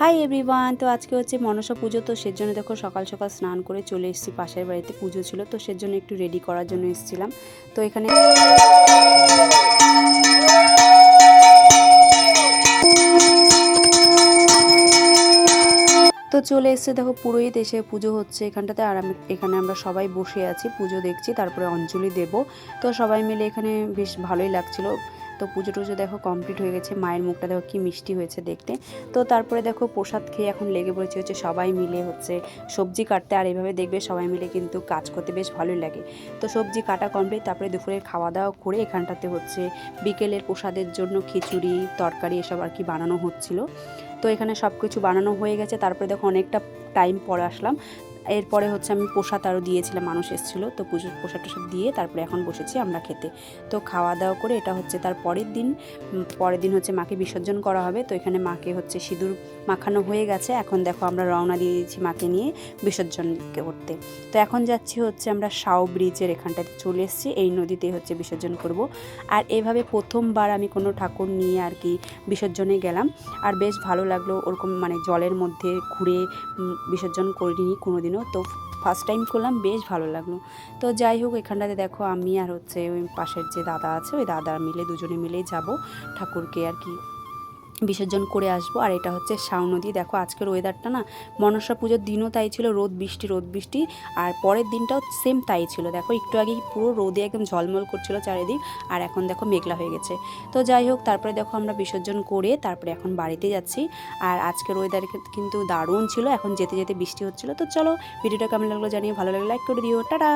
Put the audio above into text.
Hi everyone. তো আজকে হচ্ছে মনসা পুজো, তো সেজন্য দেখো সকাল সকাল স্নান করে চলে এসেছি। পাশের বাড়িতে পুজো ছিল, তো সেজন্য একটু রেডি করার জন্য এসেছিলাম। তো এখানে তো চলে এসেছে, দেখো পুরোহিত এসে পুজো হচ্ছে এখানটাতে। আর এখানে আমরা সবাই বসে আছি, পুজো দেখছি, তারপরে অঞ্জলি দেব। তো সবাই মিলে এখানে বেশ ভালোই লাগছিল। তো পুজো টুজো দেখো কমপ্লিট হয়ে গেছে। মায়ের মুখটা দেখো কি মিষ্টি হয়েছে দেখতে। তো তারপরে দেখো প্রসাদ খেয়ে এখন লেগে পড়েছে হচ্ছে সবাই মিলে হচ্ছে সবজি কাটতে। আর এইভাবে দেখবে সবাই মিলে কিন্তু কাজ করতে বেশ ভালোই লাগে। তো সবজি কাটা কমপ্লিট, তারপরে দুপুরের খাওয়া দাওয়া করে এখানটাতে হচ্ছে বিকেলের প্রসাদের জন্য খিচুড়ি তরকারি এসব আর কি বানানো হচ্ছিল। তো এখানে সব কিছু বানানো হয়ে গেছে। তারপরে দেখো অনেকটা টাইম পরে আসলাম। এরপরে হচ্ছে আমি প্রসাদ আরও দিয়েছিলাম, মানুষ এসেছিলো, তো পুজোর প্রসাদ টোসাদ দিয়ে তারপরে এখন বসেছি আমরা খেতে। তো খাওয়া দাওয়া করে এটা হচ্ছে তার পরের দিন হচ্ছে মাকে বিসর্জন করা হবে। তো এখানে মাকে হচ্ছে সিঁদুর মাখানো হয়ে গেছে। এখন দেখো আমরা রওনা দিয়ে দিয়েছি মাকে নিয়ে বিসর্জন করতে। তো এখন যাচ্ছি হচ্ছে আমরা শাও ব্রিজের এখানটাতে চলে এসেছি, এই নদীতে হচ্ছে বিসর্জন করব। আর এভাবে প্রথমবার আমি কোনো ঠাকুর নিয়ে আর কি বিসর্জনে গেলাম। আর বেশ ভালো লাগলো, ওরকম মানে জলের মধ্যে ঘুরে বিসর্জন করিনি কোনো দিনও। তো ফার্স্ট টাইম করলাম, বেশ ভালো লাগলো। তো যাই হোক, এখানটাতে দেখো আমি আর হচ্ছে ওই পাশের যে দাদা আছে, ওই দাদা মিলে দুজনে মিলেই যাব ঠাকুরকে আর কি বিসর্জন করে আসবো। আর এটা হচ্ছে শাও নদী। দেখো আজকের ওয়েদারটা না, মনসা পুজোর দিনও তাই ছিল, রোদ বৃষ্টি। আর পরের দিনটাও সেম তাই ছিল। দেখো একটু আগেই পুরো রোদে একদম ঝলমল করছিল চারিদিক, আর এখন দেখো মেঘলা হয়ে গেছে। তো যাই হোক, তারপরে দেখো আমরা বিসর্জন করে তারপরে এখন বাড়িতে যাচ্ছি। আর আজকের ওয়েদার কিন্তু দারুণ ছিল। এখন যেতে যেতে বৃষ্টি হচ্ছিল। তো চলো, ভিডিওটা কেমন লাগলো জানিয়ে, ভালো লাগলে লাইক করে দিও। টাটা।